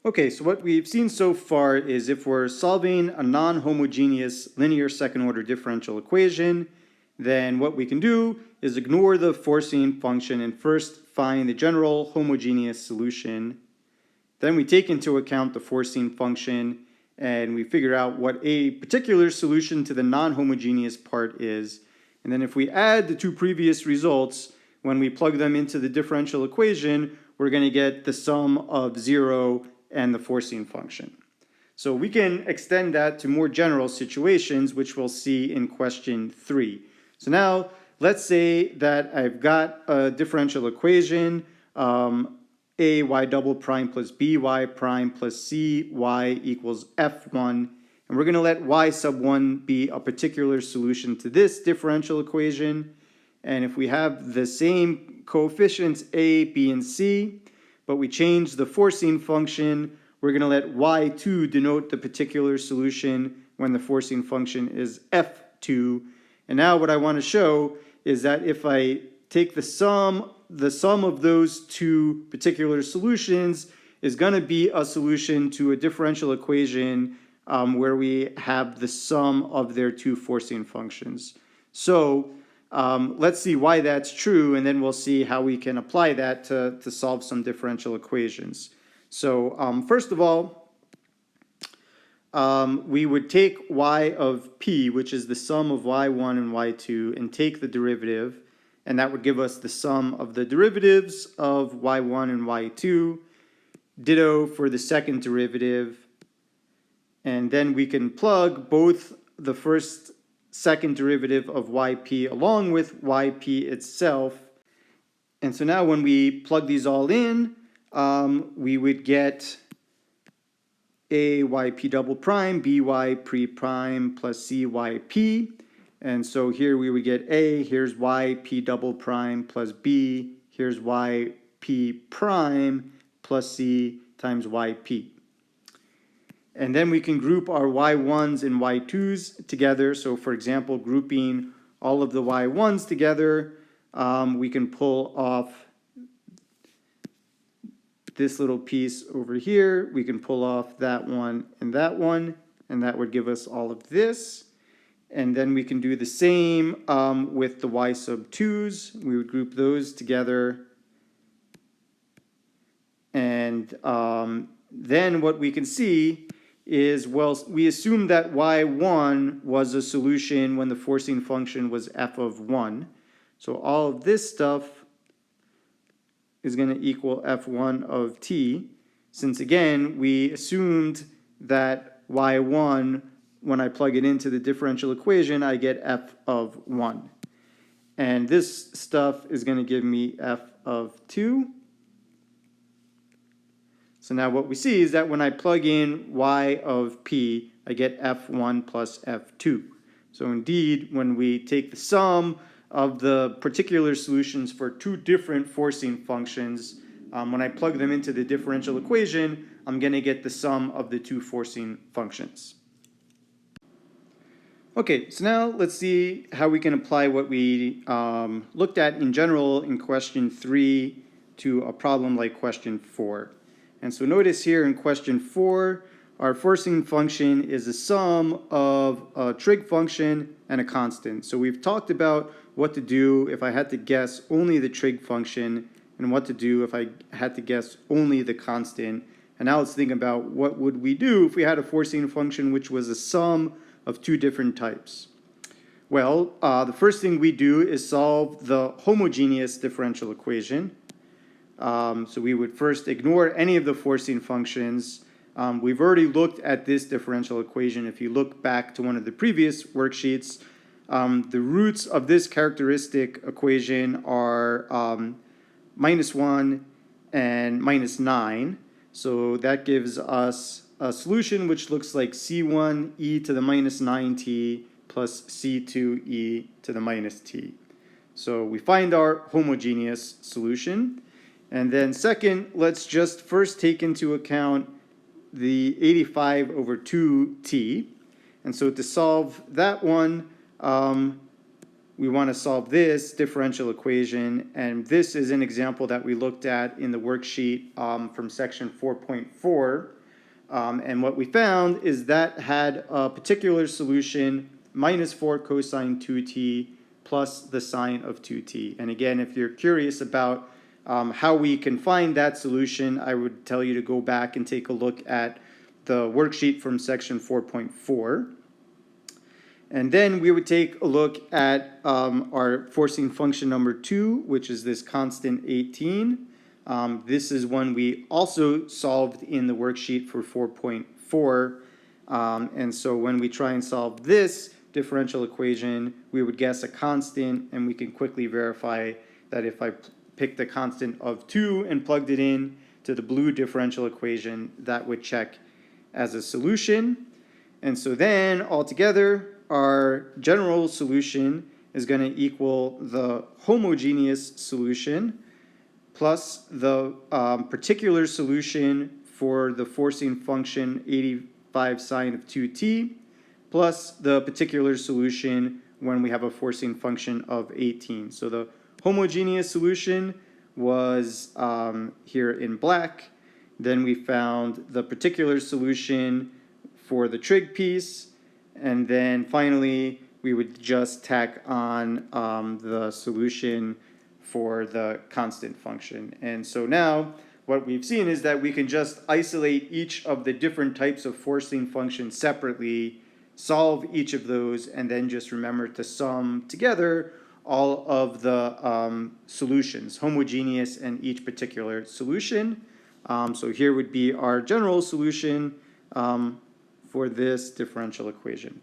Okay, so what we've seen so far is if we're solving a non-homogeneous linear second-order differential equation, then what we can do is ignore the forcing function and first find the general homogeneous solution. Then we take into account the forcing function and we figure out what a particular solution to the non-homogeneous part is. And then if we add the two previous results, when we plug them into the differential equation, we're going to get the sum of 0 and the forcing function. So we can extend that to more general situations, which we'll see in question 3. So now let's say that I've got a differential equation, a y double prime plus by prime plus c y equals f1, and we're going to let y sub 1 be a particular solution to this differential equation. And if we have the same coefficients a, b, and c, but we change the forcing function, we're going to let y2 denote the particular solution when the forcing function is f2. And now what I want to show is that if I take the sum of those two particular solutions is going to be a solution to a differential equation where we have the sum of their two forcing functions. So let's see why that's true, and then we'll see how we can apply that to solve some differential equations. So first of all, we would take y of p, which is the sum of y1 and y2, and take the derivative, and that would give us the sum of the derivatives of y1 and y2. Ditto for the second derivative, and then we can plug both the second derivative of yp along with yp itself. And so now when we plug these all in, we would get a yp double prime, by pre prime plus cyp. And so here we would get a, here's yp double prime plus b, here's yp prime plus c times yp. And then we can group our y1s and y2s together. So for example, grouping all of the y1s together, we can pull off this little piece over here. We can pull off that one, and that would give us all of this. And then we can do the same with the y sub 2's. We would group those together. And then what we can see is, well, we assume that y1 was a solution when the forcing function was f of 1. So all of this stuff is going to equal f1 of t, since again, we assumed that y1, when I plug it into the differential equation, I get f of 1. And this stuff is going to give me f of 2. So now what we see is that when I plug in y of p, I get f1 plus f2. So indeed, when we take the sum of the particular solutions for two different forcing functions, when I plug them into the differential equation, I'm going to get the sum of the two forcing functions. Okay, so now let's see how we can apply what we looked at in general in question 3 to a problem like question 4. And so notice here in question 4, our forcing function is a sum of a trig function and a constant. So we've talked about what to do if I had to guess only the trig function and what to do if I had to guess only the constant. And now let's think about what would we do if we had a forcing function which was a sum of two different types. Well, the first thing we do is solve the homogeneous differential equation. So we would first ignore any of the forcing functions. We've already looked at this differential equation. If you look back to one of the previous worksheets, the roots of this characteristic equation are -1 and -9. So that gives us a solution which looks like c1 e to the -9t plus c2 e to the -t. So we find our homogeneous solution. And then second, let's just first take into account the 85 over 2t. And so to solve that one, we want to solve this differential equation, and this is an example that we looked at in the worksheet from section 4.4. And what we found is that had a particular solution, minus 4 cosine 2t plus the sine of 2t. And again, if you're curious about how we can find that solution, I would tell you to go back and take a look at the worksheet from section 4.4. And then we would take a look at our forcing function number 2, which is this constant 18. This is one we also solved in the worksheet for 4.4. And so when we try and solve this differential equation, we would guess a constant, and we can quickly verify that if I picked the constant of 2 and plugged it in to the blue differential equation, that would check as a solution. And so then altogether, our general solution is going to equal the homogeneous solution plus the particular solution for the forcing function 85 sine of 2t plus the particular solution when we have a forcing function of 18. So the homogeneous solution was here in black. Then we found the particular solution for the trig piece. And then finally, we would just tack on the solution for the constant function. And so now what we've seen is that we can just isolate each of the different types of forcing functions separately, solve each of those, and then just remember to sum together all of the solutions, homogeneous and each particular solution. So here would be our general solution for this differential equation.